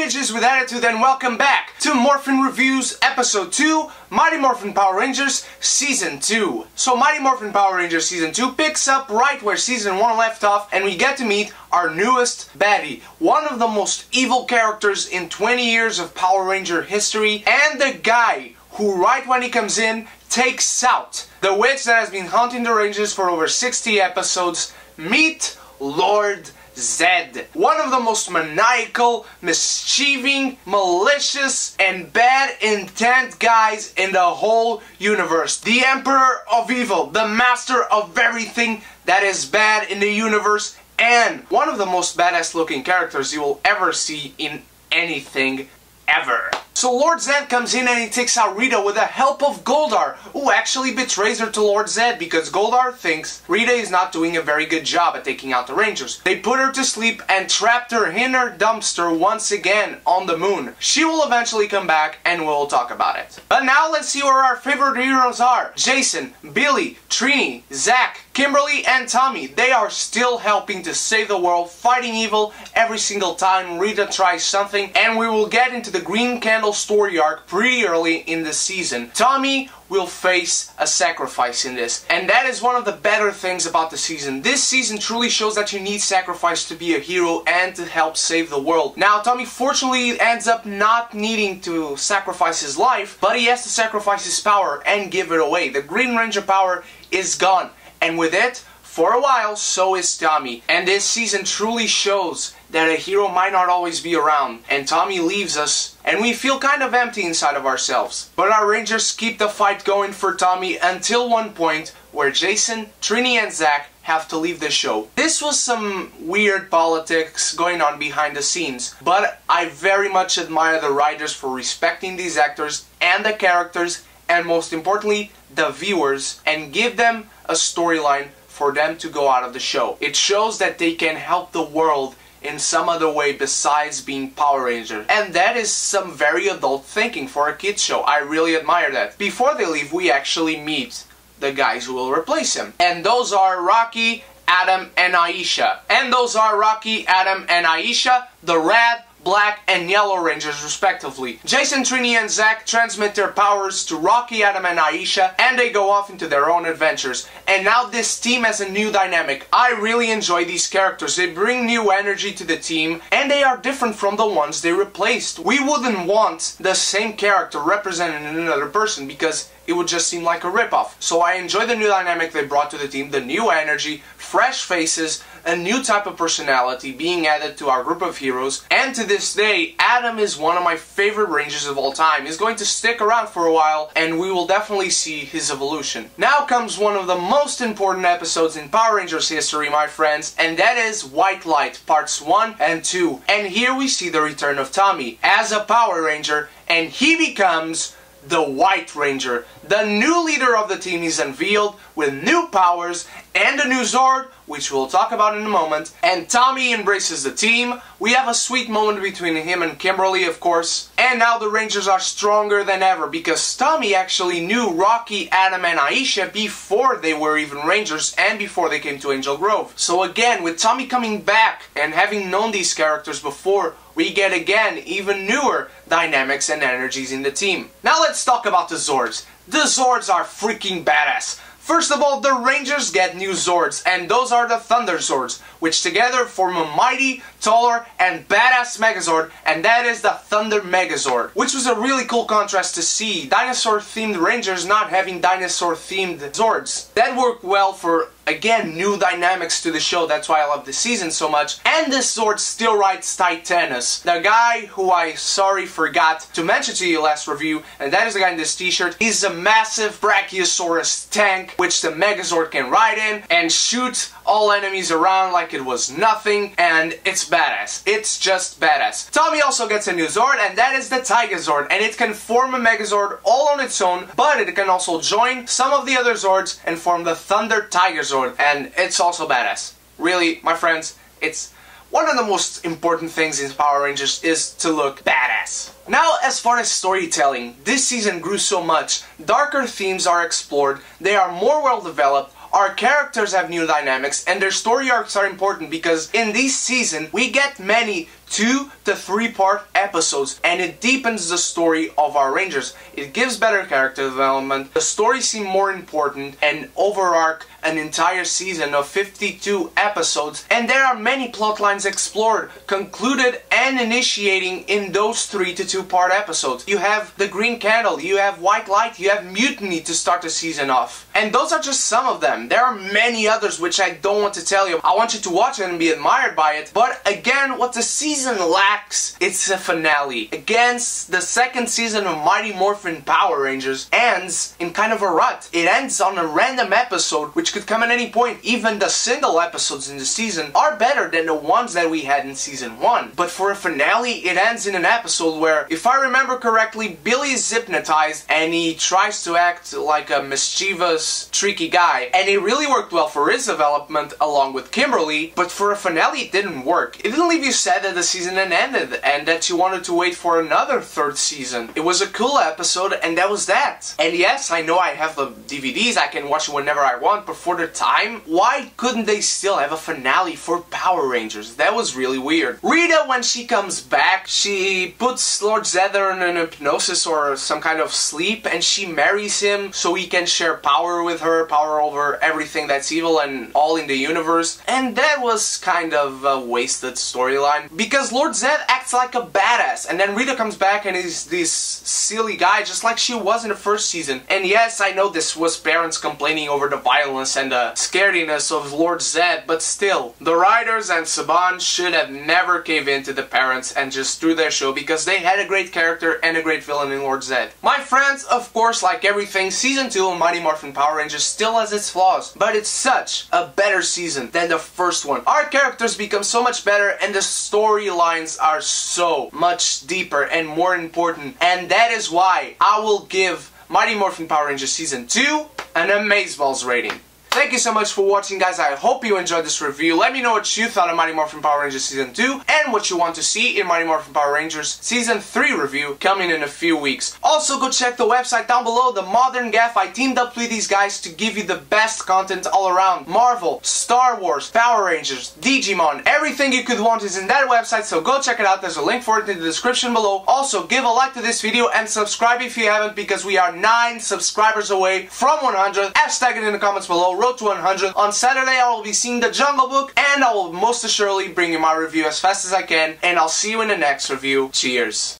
bitches with attitude, and welcome back to Morphin Reviews Episode 2, Mighty Morphin Power Rangers Season 2. So Mighty Morphin Power Rangers Season 2 picks up right where Season 1 left off, and we get to meet our newest baddie, one of the most evil characters in 20 years of Power Ranger history, and the guy who right when he comes in takes out the witch that has been haunting the Rangers for over 60 episodes. Meet Lord Zedd, one of the most maniacal, mischieving, malicious, and bad intent guys in the whole universe. The Emperor of Evil, the master of everything that is bad in the universe, and one of the most badass looking characters you will ever see in anything ever. So Lord Zedd comes in and he takes out Rita with the help of Goldar, who actually betrays her to Lord Zedd because Goldar thinks Rita is not doing a very good job at taking out the Rangers. They put her to sleep and trapped her in her dumpster once again on the moon. She will eventually come back and we'll talk about it. But now let's see where our favorite heroes are. Jason, Billy, Trini, Zach, Kimberly, and Tommy. They are still helping to save the world, fighting evil every single time Rita tries something, and we will get into the Green Candle story arc pretty early in the season. Tommy will face a sacrifice in this, and that is one of the better things about the season. This season truly shows that you need sacrifice to be a hero and to help save the world. Now, Tommy fortunately ends up not needing to sacrifice his life, but he has to sacrifice his power and give it away. The Green Ranger power is gone, and with it, for a while, so is Tommy. And this season truly shows that a hero might not always be around, and Tommy leaves us, and we feel kind of empty inside of ourselves. But our Rangers keep the fight going for Tommy until one point where Jason, Trini, and Zach have to leave the show. This was some weird politics going on behind the scenes, but I very much admire the writers for respecting these actors and the characters, and most importantly, the viewers, and give them a storyline for them to go out of the show. It shows that they can help the world in some other way besides being Power Ranger. And that is some very adult thinking for a kids show. I really admire that. Before they leave, we actually meet the guys who will replace him. And those are Rocky, Adam, and Aisha. The red, black, and yellow Rangers respectively. Jason, Trini, and Zach transmit their powers to Rocky, Adam, and Aisha, and they go off into their own adventures. And now this team has a new dynamic. I really enjoy these characters. They bring new energy to the team, and they are different from the ones they replaced. We wouldn't want the same character represented in another person because it would just seem like a ripoff. So I enjoy the new dynamic they brought to the team, the new energy, fresh faces, a new type of personality being added to our group of heroes. And to this day, Adam is one of my favorite Rangers of all time. He's going to stick around for a while, and we will definitely see his evolution. Now comes one of the most important episodes in Power Rangers history, my friends, and that is White Light, parts 1 and 2. And here we see the return of Tommy as a Power Ranger, and he becomes the White Ranger. The new leader of the team is unveiled with new powers and a new Zord, which we'll talk about in a moment, and Tommy embraces the team. We have a sweet moment between him and Kimberly, of course, and now the Rangers are stronger than ever because Tommy actually knew Rocky, Adam, and Aisha before they were even Rangers and before they came to Angel Grove. So again, with Tommy coming back and having known these characters before, we get again even newer dynamics and energies in the team. Now let's talk about the Zords. The Zords are freaking badass. First of all, the Rangers get new Zords, and those are the Thunder Zords, which together form a mighty, taller, and badass Megazord, and that is the Thunder Megazord, which was a really cool contrast to see. Dinosaur-themed Rangers not having dinosaur-themed Zords. That worked well for, again, new dynamics to the show. That's why I love this season so much. And this Zord still rides Titanus, the guy who I forgot to mention to you last review, and that is the guy in this t-shirt. He's a massive Brachiosaurus tank, which the Megazord can ride in and shoot all enemies around like it was nothing, and it's badass. It's just badass. Tommy also gets a new Zord, and that is the Tigazord, and it can form a Megazord all on its own, but it can also join some of the other Zords and form the Thunder Tigazord, and it's also badass. Really, my friends, it's one of the most important things in Power Rangers is to look badass. Now, as far as storytelling, this season grew so much. Darker themes are explored, they are more well developed, our characters have new dynamics, and their story arcs are important because in this season we get many 2 to 3 part episodes, and it deepens the story of our Rangers. It gives better character development, the stories seem more important, and overarch an entire season of 52 episodes, and there are many plot lines explored, concluded, and initiating in those 3 to 2 part episodes. You have the Green Candle, you have White Light, you have Mutiny to start the season off. And those are just some of them. There are many others which I don't want to tell you. I want you to watch it and be admired by it. But again, what the season lacks, it's a finale. Against the second season of Mighty Morphin Power Rangers ends in kind of a rut. It ends on a random episode which could come at any point. Even the single episodes in the season are better than the ones that we had in season 1. But for a finale, it ends in an episode where, if I remember correctly, Billy is hypnotized and he tries to act like a mischievous, tricky guy. And it really worked well for his development along with Kimberly, but for a finale it didn't work. It didn't leave you sad that the season had ended and that you wanted to wait for another third season. It was a cool episode and that was that. And yes, I know I have the DVDs, I can watch it whenever I want, but for the time, why couldn't they still have a finale for Power Rangers? That was really weird. Rita, when she comes back, she puts Lord Zedd in an hypnosis or some kind of sleep, and she marries him so he can share power with her, power over everything that's evil and all in the universe. And that was kind of a wasted storyline, because Lord Zedd acts like a badass, and then Rita comes back and is this silly guy just like she was in the first season. And yes, I know this was parents complaining over the violence and the scariness of Lord Zedd, but still, the writers and Saban should have never caved in to the parents and just threw their show, because they had a great character and a great villain in Lord Zedd. My friends, of course, like everything, Season 2 of Mighty Morphin Power Rangers still has its flaws, but it's such a better season than the first one. Our characters become so much better and the storylines are so much deeper and more important, and that is why I will give Mighty Morphin Power Rangers Season 2 an Amazeballs rating. Thank you so much for watching, guys. I hope you enjoyed this review. Let me know what you thought of Mighty Morphin Power Rangers Season 2 and what you want to see in Mighty Morphin Power Rangers Season 3 review coming in a few weeks. Also, go check the website down below, The Modern Gaff. I teamed up with these guys to give you the best content all around. Marvel, Star Wars, Power Rangers, Digimon, everything you could want is in that website, so go check it out. There's a link for it in the description below. Also, give a like to this video and subscribe if you haven't, because we are 9 subscribers away from 100. Hashtag it in the comments below. Road to 100. On Saturday I will be seeing The Jungle Book, and I will most assuredly bring you my review as fast as I can, and I'll see you in the next review. Cheers.